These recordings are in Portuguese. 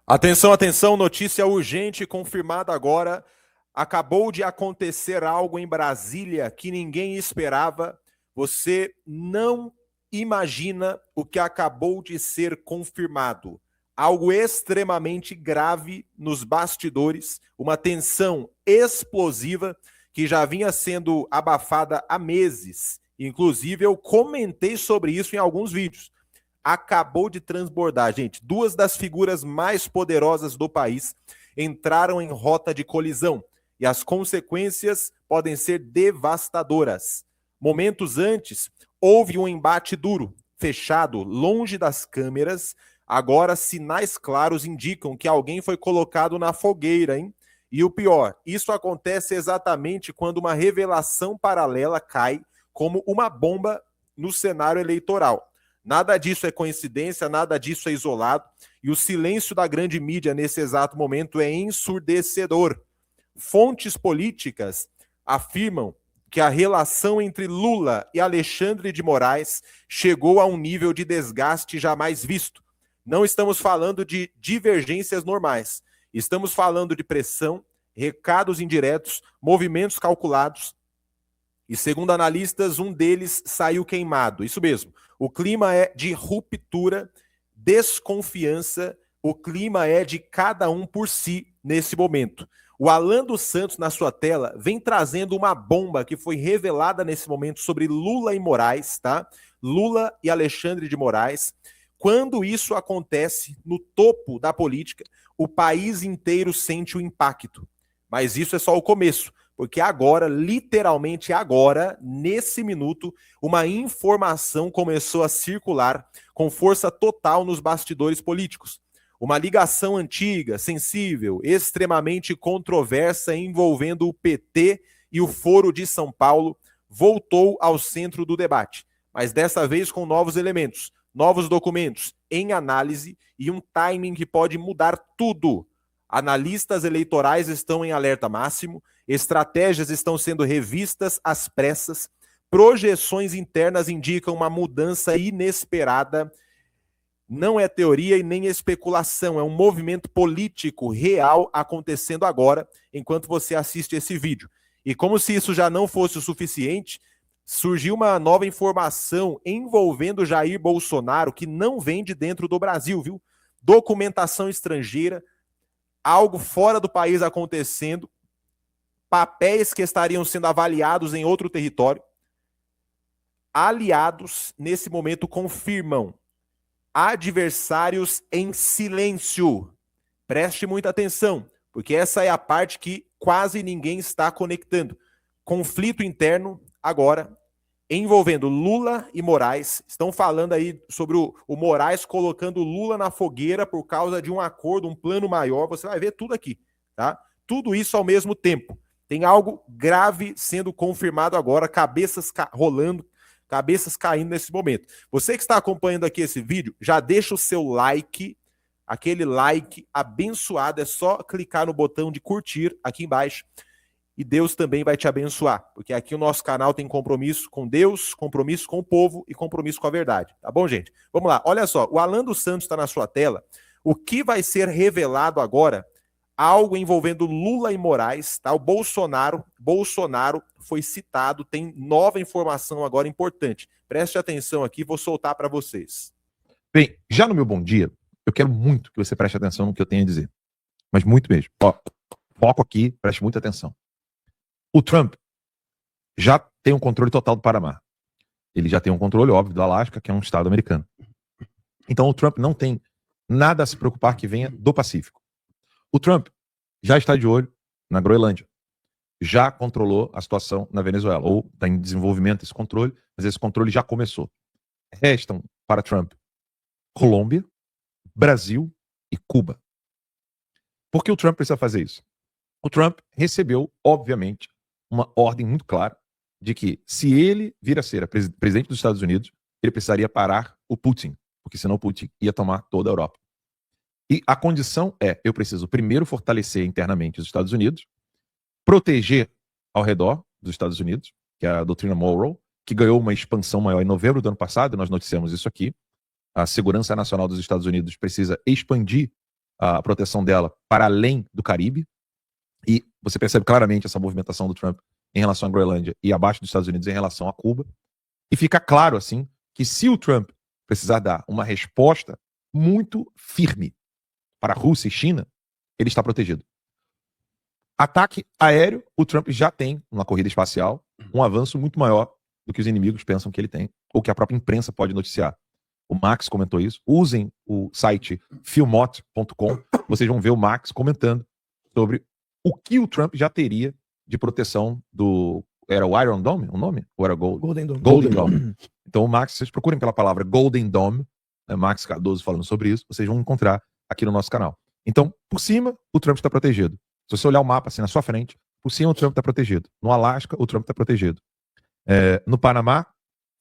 Atenção, atenção, notícia urgente confirmada agora. Acabou de acontecer algo em Brasília que ninguém esperava. Você não imagina o que acabou de ser confirmado. Algo extremamente grave nos bastidores, uma tensão explosiva que já vinha sendo abafada há meses. Inclusive, eu comentei sobre isso em alguns vídeos. Acabou de transbordar, gente. Duas das figuras mais poderosas do país entraram em rota de colisão e as consequências podem ser devastadoras. Momentos antes, houve um embate duro, fechado, longe das câmeras. Agora, sinais claros indicam que alguém foi colocado na fogueira, hein? E o pior, isso acontece exatamente quando uma revelação paralela cai como uma bomba no cenário eleitoral. Nada disso é coincidência, nada disso é isolado, e o silêncio da grande mídia nesse exato momento é ensurdecedor. Fontes políticas afirmam que a relação entre Lula e Alexandre de Moraes chegou a um nível de desgaste jamais visto. Não estamos falando de divergências normais, estamos falando de pressão, recados indiretos, movimentos calculados, e segundo analistas, um deles saiu queimado. Isso mesmo. O clima é de ruptura, desconfiança, o clima é de cada um por si nesse momento. O Alan dos Santos, na sua tela, vem trazendo uma bomba que foi revelada nesse momento sobre Lula e Moraes, tá? Lula e Alexandre de Moraes. Quando isso acontece no topo da política, o país inteiro sente o impacto. Mas isso é só o começo. Porque agora, literalmente agora, nesse minuto, uma informação começou a circular com força total nos bastidores políticos. Uma ligação antiga, sensível, extremamente controversa envolvendo o PT e o Foro de São Paulo voltou ao centro do debate, mas dessa vez com novos elementos, novos documentos em análise e um timing que pode mudar tudo. Analistas eleitorais estão em alerta máximo, estratégias estão sendo revistas às pressas, projeções internas indicam uma mudança inesperada. Não é teoria e nem especulação, é um movimento político real acontecendo agora, enquanto você assiste esse vídeo. E como se isso já não fosse o suficiente, surgiu uma nova informação envolvendo Jair Bolsonaro que não vem de dentro do Brasil, viu? Documentação estrangeira, algo fora do país acontecendo, papéis que estariam sendo avaliados em outro território. Aliados, nesse momento, confirmam adversários em silêncio. Preste muita atenção, porque essa é a parte que quase ninguém está conectando. Conflito interno, agora, envolvendo Lula e Moraes. Estão falando aí sobre o Moraes colocando Lula na fogueira por causa de um acordo, um plano maior. Você vai ver tudo aqui, tá? Tudo isso ao mesmo tempo. Tem algo grave sendo confirmado agora, cabeças rolando, cabeças caindo nesse momento. Você que está acompanhando aqui esse vídeo, já deixa o seu like, aquele like abençoado. É só clicar no botão de curtir aqui embaixo. E Deus também vai te abençoar, porque aqui o nosso canal tem compromisso com Deus, compromisso com o povo e compromisso com a verdade. Tá bom, gente? Vamos lá, olha só, o Alan dos Santos está na sua tela. O que vai ser revelado agora? Algo envolvendo Lula e Moraes, tá? O Bolsonaro foi citado, tem nova informação agora importante. Preste atenção aqui, vou soltar para vocês. Bem, já no meu bom dia, eu quero muito que você preste atenção no que eu tenho a dizer. Mas muito mesmo. Ó, foco aqui, preste muita atenção. O Trump já tem um controle total do Panamá. Ele já tem um controle, óbvio, do Alasca, que é um estado americano. Então o Trump não tem nada a se preocupar que venha do Pacífico. O Trump já está de olho na Groenlândia. Já controlou a situação na Venezuela. Ou está em desenvolvimento esse controle, mas esse controle já começou. Restam para Trump Colômbia, Brasil e Cuba. Por que o Trump precisa fazer isso? O Trump recebeu, obviamente, uma ordem muito clara de que, se ele vir a ser presidente dos Estados Unidos, ele precisaria parar o Putin, porque senão o Putin ia tomar toda a Europa. E a condição é, eu preciso primeiro fortalecer internamente os Estados Unidos, proteger ao redor dos Estados Unidos, que é a doutrina Monroe, que ganhou uma expansão maior em novembro do ano passado, nós noticiamos isso aqui. A segurança nacional dos Estados Unidos precisa expandir a proteção dela para além do Caribe. E você percebe claramente essa movimentação do Trump em relação à Groenlândia e abaixo dos Estados Unidos em relação a Cuba. E fica claro, assim, que se o Trump precisar dar uma resposta muito firme para a Rússia e China, ele está protegido. Ataque aéreo, o Trump já tem, uma corrida espacial, um avanço muito maior do que os inimigos pensam que ele tem, ou que a própria imprensa pode noticiar. O Max comentou isso. Usem o site filmot.com, vocês vão ver o Max comentando sobre o que o Trump já teria de proteção do... Era o Iron Dome o nome? Ou era Golden Dome. Golden Dome. Então o Max, vocês procurem pela palavra Golden Dome, né, Max Cardoso falando sobre isso, vocês vão encontrar aqui no nosso canal. Então, por cima, o Trump está protegido. Se você olhar o mapa assim na sua frente, por cima o Trump está protegido. No Alasca, o Trump está protegido. No Panamá,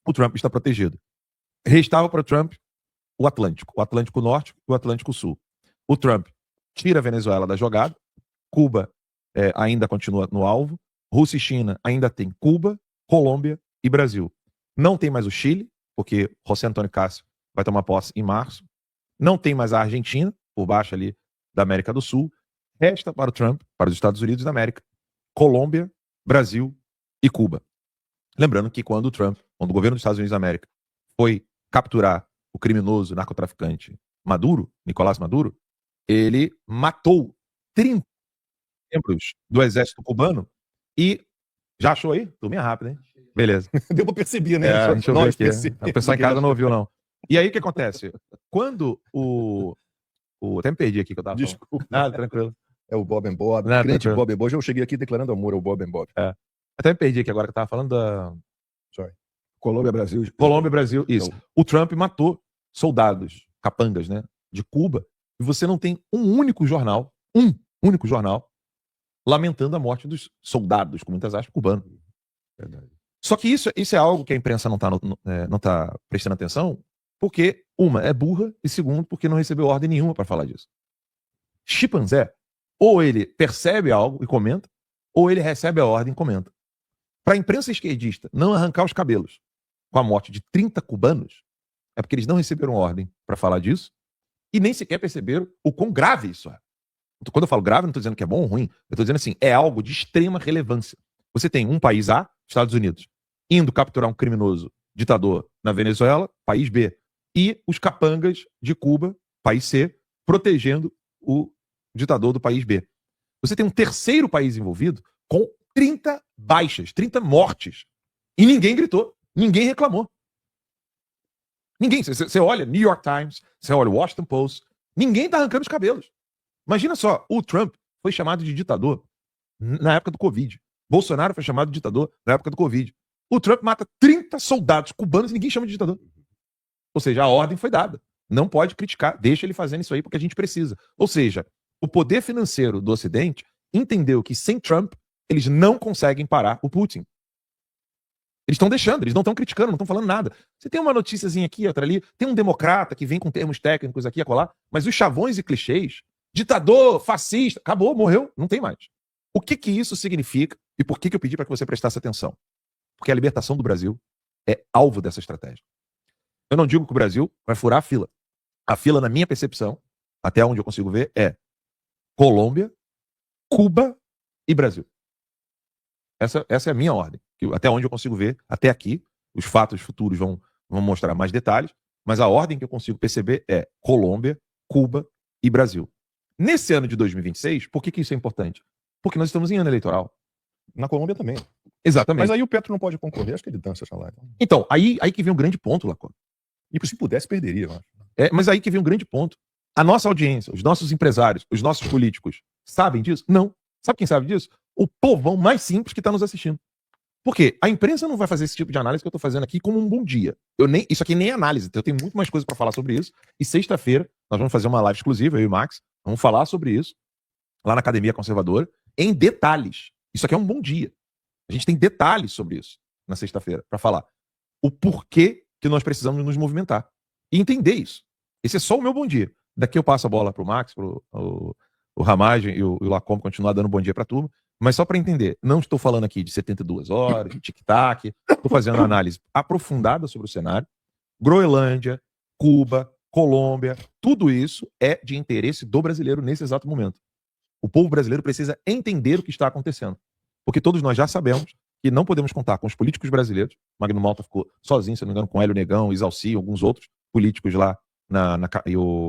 o Trump está protegido. Restava para o Trump o Atlântico Norte e o Atlântico Sul. O Trump tira a Venezuela da jogada, Cuba ainda continua no alvo, Rússia e China ainda tem Cuba, Colômbia e Brasil. Não tem mais o Chile, porque José Antônio Cássio vai tomar posse em março. Não tem mais a Argentina, por baixo ali da América do Sul. Resta para o Trump, para os Estados Unidos da América, Colômbia, Brasil e Cuba. Lembrando que quando o governo dos Estados Unidos da América foi capturar o criminoso narcotraficante Maduro, Nicolás Maduro, ele matou 30 membros do exército cubano e... Já achou aí? Turminha rápida, hein? Beleza. Deu pra perceber, né? Deixa eu ver aqui. A pessoa em casa não ouviu, não. E aí, o que acontece? Quando até me perdi aqui que eu tava falando. Desculpa. Nada, tranquilo. É o Bob and Bob. Não, Crente tranquilo. Bob and Bob. Eu cheguei aqui declarando amor ao Bob and Bob. Até me perdi aqui agora que eu tava falando da... Colômbia, Brasil. Colômbia, Brasil, isso. Então, O Trump matou soldados, capangas, né, de Cuba, e você não tem um único jornal lamentando a morte dos soldados, com muitas aspas, cubanos. verdade. Só que isso é algo que a imprensa não tá prestando atenção, porque, uma, é burra, e segundo, porque não recebeu ordem nenhuma para falar disso. Chimpanzé, ou ele percebe algo e comenta, ou ele recebe a ordem e comenta. Para a imprensa esquerdista não arrancar os cabelos com a morte de 30 cubanos, é porque eles não receberam ordem para falar disso e nem sequer perceberam o quão grave isso é. Então, quando eu falo grave, não estou dizendo que é bom ou ruim, eu estou dizendo assim, é algo de extrema relevância. Você tem um país A, Estados Unidos, indo capturar um criminoso ditador na Venezuela, país B, e os capangas de Cuba, país C, protegendo o ditador do país B. Você tem um terceiro país envolvido com 30 baixas, 30 mortes. E ninguém gritou, ninguém reclamou. Ninguém. Você olha New York Times, você olha Washington Post, ninguém está arrancando os cabelos. Imagina só, o Trump foi chamado de ditador na época do Covid. Bolsonaro foi chamado de ditador na época do Covid. O Trump mata 30 soldados cubanos e ninguém chama de ditador. Ou seja, a ordem foi dada. Não pode criticar, deixa ele fazendo isso aí porque a gente precisa. Ou seja, o poder financeiro do Ocidente entendeu que sem Trump eles não conseguem parar o Putin. Eles estão deixando, eles não estão criticando, não estão falando nada. Você tem uma noticiazinha aqui, outra ali, tem um democrata que vem com termos técnicos aqui e acolá, mas os chavões e clichês, ditador, fascista, acabou, morreu, não tem mais. O que isso significa e por que eu pedi para que você prestasse atenção? Porque a libertação do Brasil é alvo dessa estratégia. Eu não digo que o Brasil vai furar a fila. A fila, na minha percepção, até onde eu consigo ver, é Colômbia, Cuba e Brasil. Essa é a minha ordem. Até onde eu consigo ver, até aqui, os fatos futuros vão mostrar mais detalhes, mas a ordem que eu consigo perceber é Colômbia, Cuba e Brasil. Nesse ano de 2026, por que isso é importante? Porque nós estamos em ano eleitoral. Na Colômbia também. Exatamente. Mas aí o Petro não pode concorrer, acho que ele dança essa live. Então, aí que vem um grande ponto, Lacô. E se pudesse, perderia, eu acho. Mas aí que vem um grande ponto. A nossa audiência, os nossos empresários, os nossos políticos, sabem disso? Não. Sabe quem sabe disso? O povão mais simples que está nos assistindo. Por quê? A imprensa não vai fazer esse tipo de análise que eu estou fazendo aqui como um bom dia. Isso aqui nem é análise, eu tenho muito mais coisa para falar sobre isso. E sexta-feira nós vamos fazer uma live exclusiva, eu e o Max, vamos falar sobre isso, lá na Academia Conservadora, em detalhes. Isso aqui é um bom dia. A gente tem detalhes sobre isso na sexta-feira, para falar o porquê que nós precisamos nos movimentar. E entender isso. Esse é só o meu bom dia. Daqui eu passo a bola para o Max, para o Ramagem e o Lacombe continuar dando bom dia para a turma. Mas só para entender, não estou falando aqui de 72 horas, de tic-tac, estou fazendo uma análise aprofundada sobre o cenário. Groenlândia, Cuba, Colômbia, tudo isso é de interesse do brasileiro nesse exato momento. O povo brasileiro precisa entender o que está acontecendo. Porque todos nós já sabemos que não podemos contar com os políticos brasileiros. Magno Malta ficou sozinho, se não me engano, com Hélio Negão, Isalci, alguns outros políticos lá,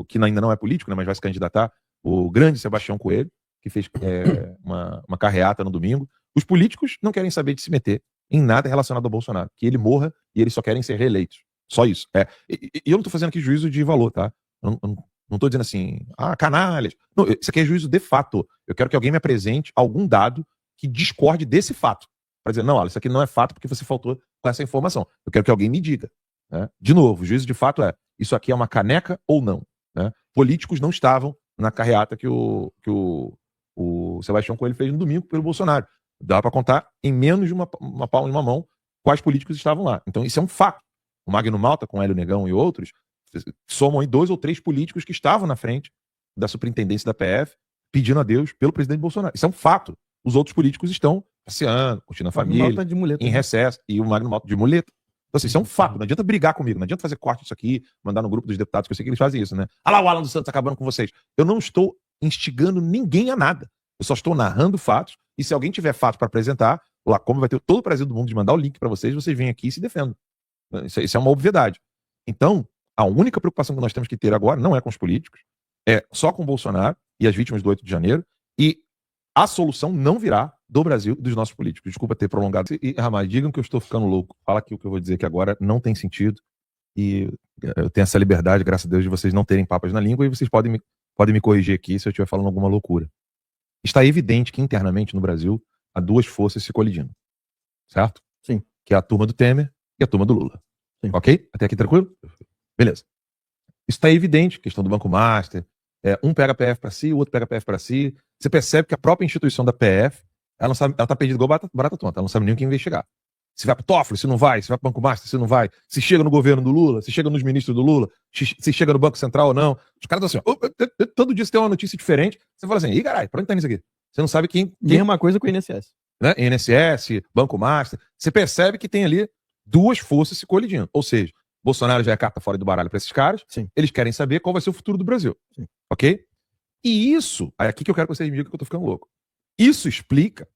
que ainda não é político, né, mas vai se candidatar, o grande Sebastião Coelho, que fez uma carreata no domingo. Os políticos não querem saber de se meter em nada relacionado ao Bolsonaro. Que ele morra e eles só querem ser reeleitos. Só isso. E eu não estou fazendo aqui juízo de valor, tá? Eu não estou dizendo assim, canalhas. Não, isso aqui é juízo de fato. Eu quero que alguém me apresente algum dado que discorde desse fato. Para dizer, não, olha, isso aqui não é fato porque você faltou com essa informação. Eu quero que alguém me diga. Né? De novo, o juízo de fato isso aqui é uma caneca ou não. Né? Políticos não estavam na carreata que o Sebastião Coelho fez no domingo pelo Bolsonaro. Dá para contar em menos de uma palma de uma mão quais políticos estavam lá. Então isso é um fato. O Magno Malta, com Hélio Negão e outros, somam aí 2 ou 3 políticos que estavam na frente da superintendência da PF pedindo a Deus pelo presidente Bolsonaro. Isso é um fato. Os outros políticos estão passeando, curtindo a família, de muleta, em recesso, e o Magno Malta de muleta. Então, assim, isso é um fato. Não adianta brigar comigo, não adianta fazer corte disso aqui, mandar no grupo dos deputados, que eu sei que eles fazem isso, né? Ah lá, o Alan dos Santos acabando com vocês. Eu não estou instigando ninguém a nada. Eu só estou narrando fatos, e se alguém tiver fatos para apresentar, lá como vai ter todo o prazer do mundo de mandar o link para vocês vêm aqui e se defendam. Isso é uma obviedade. Então, a única preocupação que nós temos que ter agora não é com os políticos, é só com o Bolsonaro e as vítimas do 8 de janeiro, e a solução não virá do Brasil e dos nossos políticos. Desculpa ter prolongado. E, Ramais, digam que eu estou ficando louco. Fala aqui o que eu vou dizer que agora não tem sentido. E eu tenho essa liberdade, graças a Deus, de vocês não terem papas na língua, e vocês podem me corrigir aqui se eu estiver falando alguma loucura. Está evidente que internamente no Brasil há 2 forças se colidindo. Certo? Sim. Que é a turma do Temer e a turma do Lula. Sim. Ok? Até aqui tranquilo? Beleza. Isso está evidente, questão do Banco Master. Um pega a PF para si, o outro pega a PF para si. Você percebe que a própria instituição da PF, ela está perdida igual barata tonta, ela não sabe nem o que investigar. Se vai para o Toffoli, se não vai, se vai para o Banco Master, se não vai, se chega no governo do Lula, se chega nos ministros do Lula, se chega no Banco Central ou não. Os caras estão assim, todo dia você tem uma notícia diferente, você fala assim, ih, caralho, pra onde tá isso aqui? Você não sabe quem... Mesma coisa com o INSS. Né? INSS, Banco Master. Você percebe que tem ali 2 forças se colidindo. Ou seja, Bolsonaro já é carta fora do baralho para esses caras. Sim. Eles querem saber qual vai ser o futuro do Brasil. Sim. Ok? E isso, é aqui que eu quero que vocês me digam que eu tô ficando louco. Isso explica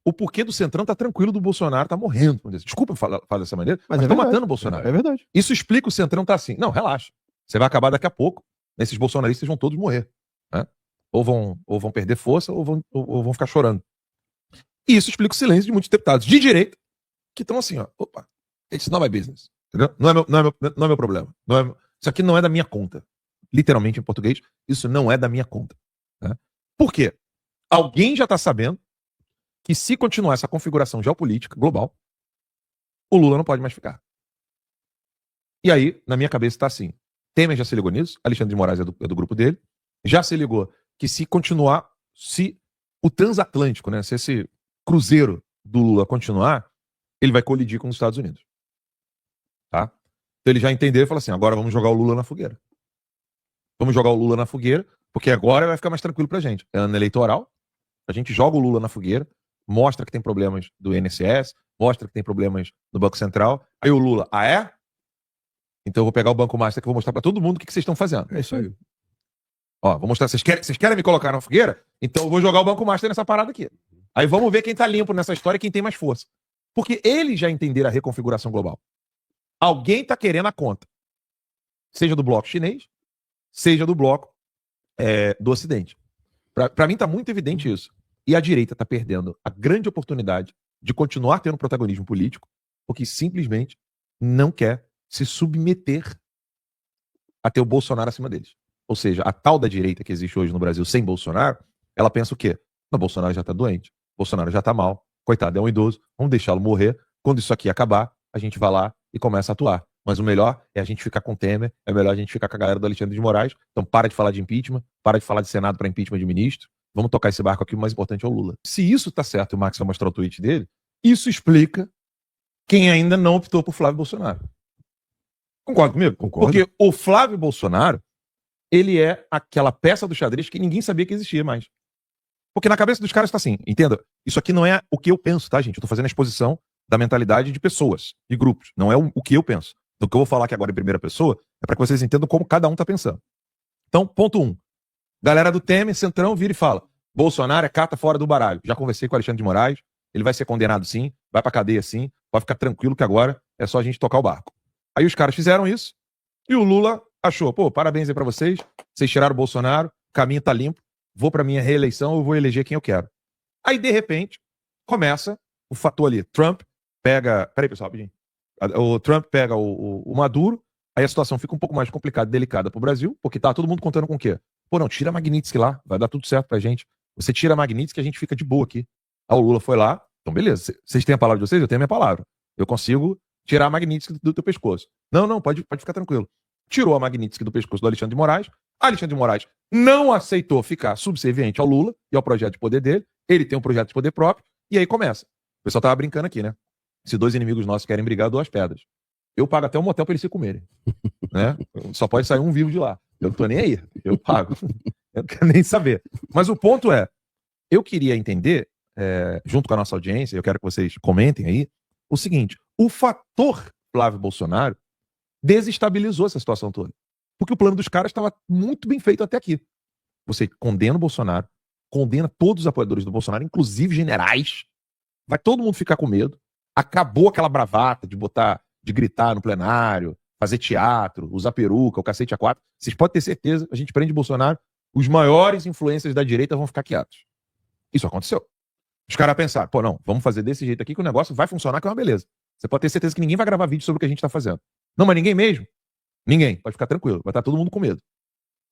o porquê do Centrão tá tranquilo, do Bolsonaro tá morrendo. Desculpa falar dessa maneira, mas estão matando o Bolsonaro. É verdade. Isso explica o Centrão tá assim. Não, relaxa. Você vai acabar daqui a pouco. Esses bolsonaristas vão todos morrer. Né? Ou vão perder força ou vão ficar chorando. E isso explica o silêncio de muitos deputados de direita que estão assim, ó. Opa, it's not my business. Entendeu? Não é meu problema. Isso aqui não é da minha conta. Literalmente em português, isso não é da minha conta. Né? Por quê? Alguém já está sabendo que se continuar essa configuração geopolítica global, o Lula não pode mais ficar. E aí, na minha cabeça está assim, Temer já se ligou nisso, Alexandre de Moraes é do grupo dele, já se ligou que se continuar, se o transatlântico, né, se esse cruzeiro do Lula continuar, ele vai colidir com os Estados Unidos. Tá? Então ele já entendeu e falou assim, agora vamos jogar o Lula na fogueira. Vamos jogar o Lula na fogueira, porque agora vai ficar mais tranquilo pra gente. É ano eleitoral, a gente joga o Lula na fogueira, mostra que tem problemas do INSS, mostra que tem problemas no Banco Central, aí o Lula, então eu vou pegar o Banco Master que eu vou mostrar pra todo mundo o que vocês estão fazendo. É isso aí. Ó, vou mostrar, vocês querem me colocar na fogueira? Então eu vou jogar o Banco Master nessa parada aqui. Aí vamos ver quem tá limpo nessa história e quem tem mais força. Porque eles já entenderam a reconfiguração global. Alguém tá querendo a conta. Seja do bloco chinês, seja do bloco do Ocidente. Para mim tá muito evidente isso. E a direita tá perdendo a grande oportunidade de continuar tendo protagonismo político, porque simplesmente não quer se submeter a ter o Bolsonaro acima deles. Ou seja, a tal da direita que existe hoje no Brasil sem Bolsonaro, ela pensa o quê? Não, Bolsonaro já tá doente, Bolsonaro já tá mal, coitado, é um idoso, vamos deixá-lo morrer. Quando isso aqui acabar, a gente vai lá e começa a atuar. Mas o melhor é a gente ficar com o Temer, é melhor a gente ficar com a galera do Alexandre de Moraes. Então para de falar de impeachment, para de falar de Senado para impeachment de ministro. Vamos tocar esse barco aqui, o mais importante é o Lula. Se isso tá certo, e o Max vai mostrar o tweet dele, isso explica quem ainda não optou por Flávio Bolsonaro. Concorda comigo? Concordo. Porque o Flávio Bolsonaro, ele é aquela peça do xadrez que ninguém sabia que existia mais. Porque na cabeça dos caras tá assim, entenda, isso aqui não é o que eu penso, tá, gente? Eu tô fazendo a exposição da mentalidade de pessoas, de grupos. Não é o que eu penso. Então, o que eu vou falar aqui agora em primeira pessoa É para que vocês entendam como cada um está pensando. Então, ponto 1. Galera do Temer, Centrão, vira e fala: Bolsonaro é carta fora do baralho. Já conversei com o Alexandre de Moraes, ele vai ser condenado sim, vai pra cadeia sim, pode ficar tranquilo que agora é só a gente tocar o barco. Aí os caras fizeram isso, e o Lula achou: pô, parabéns aí pra vocês tiraram o Bolsonaro, o caminho tá limpo, vou pra minha reeleição, eu vou eleger quem eu quero. Aí, de repente, começa o fator ali. Trump pega... Peraí, pessoal, rapidinho. O Trump pega o Maduro, aí a situação fica um pouco mais complicada e delicada pro Brasil, porque tá todo mundo contando com o quê? Pô, não, tira a Magnitsky lá, vai dar tudo certo pra gente. Você tira a Magnitsky, a gente fica de boa aqui. Aí o Lula foi lá, então beleza, vocês têm a palavra de vocês, eu tenho a minha palavra. Eu consigo tirar a Magnitsky do teu pescoço. Não, pode ficar tranquilo. Tirou a Magnitsky do pescoço do Alexandre de Moraes, Alexandre de Moraes não aceitou ficar subserviente ao Lula e ao projeto de poder dele, ele tem um projeto de poder próprio, e aí começa. O pessoal tava brincando aqui, né? Se dois inimigos nossos querem brigar, 2 pedras. Eu pago até um motel pra eles se comerem. Né? Só pode sair um vivo de lá. Eu não tô nem aí, eu pago. Eu não quero nem saber. Mas o ponto é, eu queria entender, junto com a nossa audiência, eu quero que vocês comentem aí, o seguinte: o fator Flávio Bolsonaro desestabilizou essa situação toda. Porque o plano dos caras estava muito bem feito até aqui. Você condena o Bolsonaro, condena todos os apoiadores do Bolsonaro, inclusive generais, vai todo mundo ficar com medo, acabou aquela bravata de gritar no plenário, fazer teatro, usar peruca, o cacete a 4. Vocês podem ter certeza, a gente prende Bolsonaro, os maiores influências da direita vão ficar quietos. Isso aconteceu. Os caras pensaram: pô, não, vamos fazer desse jeito aqui que o negócio vai funcionar, que é uma beleza. Você pode ter certeza que ninguém vai gravar vídeo sobre o que a gente tá fazendo. Não, mas ninguém mesmo? Ninguém. Pode ficar tranquilo. Vai estar todo mundo com medo.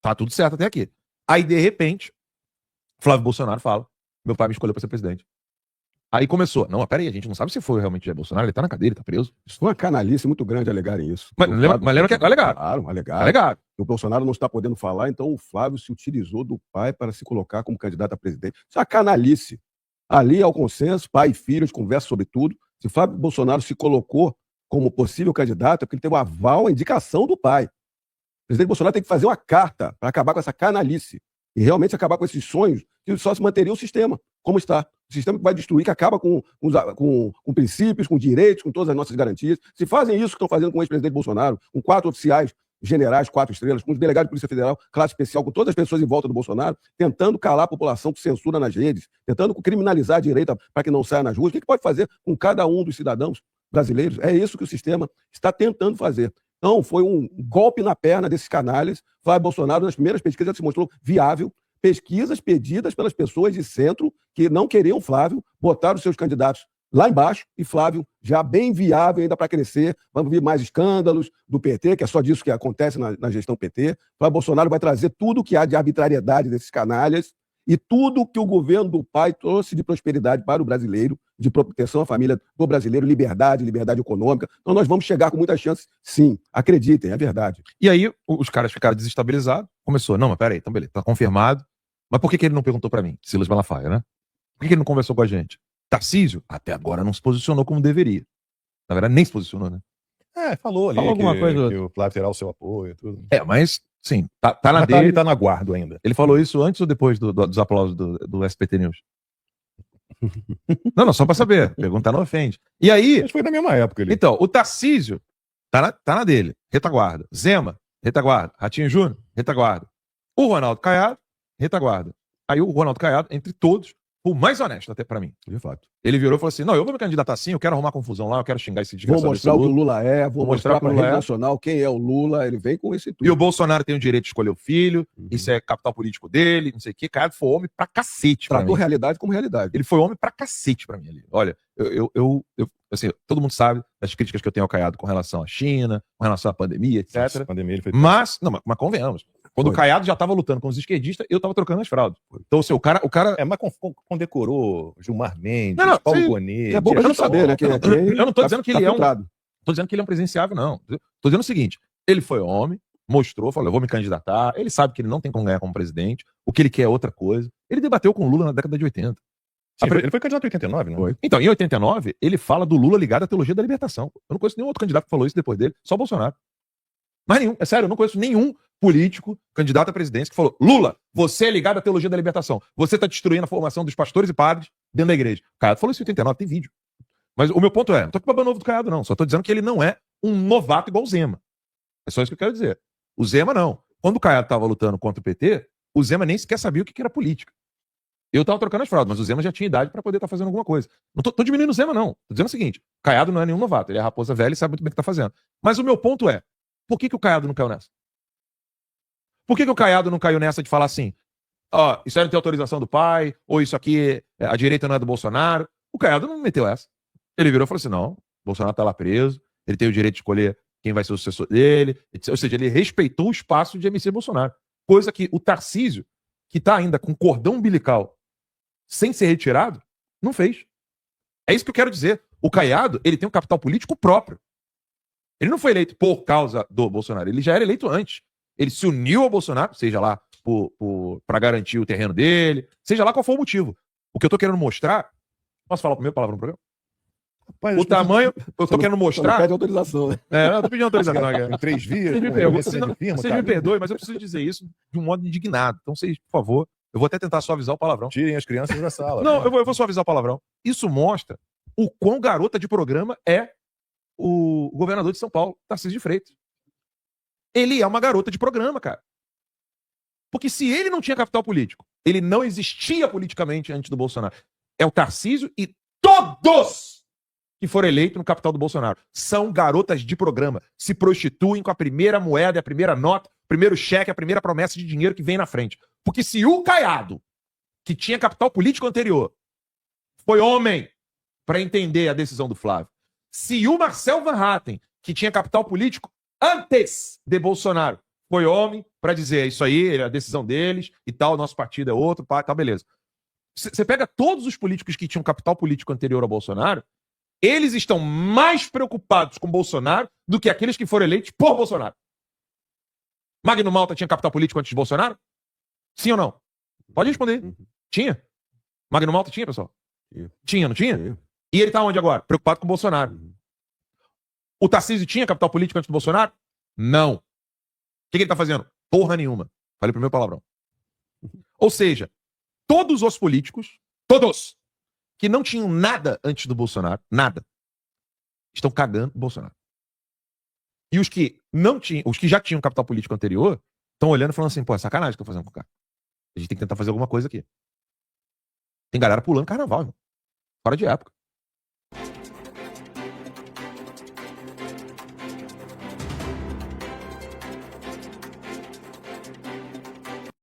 Tá tudo certo até aqui. Aí, de repente, Flávio Bolsonaro fala: meu pai me escolheu pra ser presidente. Aí começou: não, mas peraí, a gente não sabe se foi realmente Jair Bolsonaro, ele tá na cadeia, ele tá preso. Isso foi uma canalice muito grande alegarem isso. Mas lembra que alegaram. Claro, alegaram. Alegaram. O Bolsonaro não está podendo falar, então o Flávio se utilizou do pai para se colocar como candidato a presidente. Isso é uma canalice. Ali é o consenso, pai e filho, a gente conversa sobre tudo. Se Flávio Bolsonaro se colocou como possível candidato, é porque ele teve o aval, a indicação do pai. O presidente Bolsonaro tem que fazer uma carta para acabar com essa canalice e realmente acabar com esses sonhos que só se manteria o sistema como está. O sistema que vai destruir, que acaba com princípios, com direitos, com todas as nossas garantias. Se fazem isso que estão fazendo com o ex-presidente Bolsonaro, com 4 oficiais generais, 4 estrelas, com os delegados de Polícia Federal, classe especial, com todas as pessoas em volta do Bolsonaro, tentando calar a população com censura nas redes, tentando criminalizar a direita para que não saia nas ruas. O que pode fazer com cada um dos cidadãos brasileiros? É isso que o sistema está tentando fazer. Então, foi um golpe na perna desses canalhas. Flávio Bolsonaro, nas primeiras pesquisas, já se mostrou viável. Pesquisas pedidas pelas pessoas de centro que não queriam Flávio, botaram os seus candidatos lá embaixo, e Flávio já bem viável ainda para crescer. Vamos ver mais escândalos do PT, que é só disso que acontece na gestão PT. Flávio Bolsonaro vai trazer tudo o que há de arbitrariedade desses canalhas e tudo que o governo do pai trouxe de prosperidade para o brasileiro, de proteção à família do brasileiro, liberdade econômica. Então nós vamos chegar com muitas chances, sim. Acreditem, é verdade. E aí os caras ficaram desestabilizados. Começou: não, mas peraí, então beleza, tá confirmado. Mas por que ele não perguntou para mim? Silas Malafaia, né? Por que ele não conversou com a gente? Tarcísio, até agora não se posicionou como deveria. Na verdade, nem se posicionou, né? Falou ali alguma coisa que o Flávio terá o seu apoio. Tudo. Mas, sim, tá na dele. Ele tá no aguardo ainda. Ele falou isso antes ou depois dos aplausos do SPT News? Não, só pra saber. Perguntar não ofende. E aí... Mas foi na mesma época. Então, o Tarcísio tá na dele. Retaguarda. Zema, retaguarda. Ratinho Júnior, retaguarda. O Ronaldo Caiado, retaguarda. Aí o Ronaldo Caiado, entre todos, o mais honesto até pra mim. De fato. Ele virou e falou assim: não, eu vou me candidatar assim, eu quero arrumar confusão lá, eu quero xingar esse desgraçado. Vou mostrar o que o Lula é, vou mostrar para a rede é. nacional quem é o Lula, ele vem com esse tudo. E o Bolsonaro tem o direito de escolher o filho, isso é capital político dele, não sei o quê. Caiado foi homem pra cacete. Tratou realidade como realidade. Ele foi homem pra cacete pra mim ali. Olha, assim, todo mundo sabe das críticas que eu tenho ao Caiado com relação à China, com relação à pandemia, etc. Nossa, pandemia, ele foi... Mas convenhamos. Quando o Caiado já estava lutando com os esquerdistas, eu estava trocando as fraldas. Então, assim, o cara... mas condecorou Gilmar Mendes, não, Paulo Bonet... É bom pra gente saber, né? Eu não tô dizendo que ele é um... Tô dizendo que ele é um presidenciável, não. Tô dizendo o seguinte: ele foi homem, mostrou, falou: eu vou me candidatar. Ele sabe que ele não tem como ganhar como presidente. O que ele quer é outra coisa. Ele debateu com o Lula na década de 80. Sim, ele foi candidato em 89, não foi? Então, em 89, ele fala do Lula ligado à teologia da libertação. Eu não conheço nenhum outro candidato que falou isso depois dele, só o Bolsonaro. Mas nenhum, é sério, eu não conheço nenhum político, candidato à presidência, que falou: Lula, você é ligado à teologia da libertação. Você está destruindo a formação dos pastores e padres dentro da igreja. O Caiado falou isso em 89, tem vídeo. Mas o meu ponto não tô aqui babando ovo do Caiado, não. Só tô dizendo que ele não é um novato igual o Zema. É só isso que eu quero dizer. O Zema não. Quando o Caiado estava lutando contra o PT, o Zema nem sequer sabia o que era política. Eu estava trocando as fraldas, mas o Zema já tinha idade para poder estar fazendo alguma coisa. Não tô diminuindo o Zema, não. Tô dizendo o seguinte: o Caiado não é nenhum novato. Ele é raposa velha e sabe muito bem o que está fazendo. Mas o meu ponto é, por que o Caiado não caiu nessa? Por que o Caiado não caiu nessa de falar assim, ó, isso aí não tem autorização do pai, ou isso aqui, a direita não é do Bolsonaro? O Caiado não meteu essa. Ele virou e falou assim, não, o Bolsonaro tá lá preso, ele tem o direito de escolher quem vai ser o sucessor dele, ou seja, ele respeitou o espaço de MC Bolsonaro. Coisa que o Tarcísio, que tá ainda com cordão umbilical sem ser retirado, não fez. É isso que eu quero dizer. O Caiado, ele tem um capital político próprio. Ele não foi eleito por causa do Bolsonaro, ele já era eleito antes. Ele se uniu ao Bolsonaro, seja lá para garantir o terreno dele, seja lá qual for o motivo. O que eu tô querendo mostrar... Posso falar a primeira palavra no programa? Rapaz, O tamanho... Eu tô querendo mostrar... Pede autorização, né? Eu tô pedindo autorização aqui. Em 3 vias. Vocês me perdoem, mas eu preciso dizer isso de um modo indignado. Então, vocês, por favor, eu vou até tentar suavizar o palavrão. Tirem as crianças da sala. Não, eu vou suavizar o palavrão. Isso mostra o quão garota de programa é o governador de São Paulo, Tarcísio de Freitas. Ele é uma garota de programa, cara. Porque se ele não tinha capital político, ele não existia politicamente antes do Bolsonaro. É o Tarcísio e todos que foram eleitos no capital do Bolsonaro são garotas de programa. Se prostituem com a primeira moeda, a primeira nota, o primeiro cheque, a primeira promessa de dinheiro que vem na frente. Porque se o Caiado, que tinha capital político anterior, foi homem para entender a decisão do Flávio, se o Marcel Van Hatten, que tinha capital político antes de Bolsonaro, foi homem para dizer isso aí, é a decisão deles e tal, nosso partido é outro, tá, beleza. Você pega todos os políticos que tinham capital político anterior ao Bolsonaro, eles estão mais preocupados com Bolsonaro do que aqueles que foram eleitos por Bolsonaro. Magno Malta tinha capital político antes de Bolsonaro? Sim ou não? Pode responder. Tinha? Magno Malta tinha, pessoal? Tinha, não tinha? E ele tá onde agora? Preocupado com Bolsonaro. O Tarcísio tinha capital político antes do Bolsonaro? Não. O que ele tá fazendo? Porra nenhuma. Falei pro meu palavrão. Ou seja, todos os políticos, todos, que não tinham nada antes do Bolsonaro, nada, estão cagando o Bolsonaro. E os que não tinham, os que já tinham capital político anterior, estão olhando e falando assim, pô, é sacanagem que eu tô fazendo com o cara. A gente tem que tentar fazer alguma coisa aqui. Tem galera pulando carnaval, irmão. Fora de época.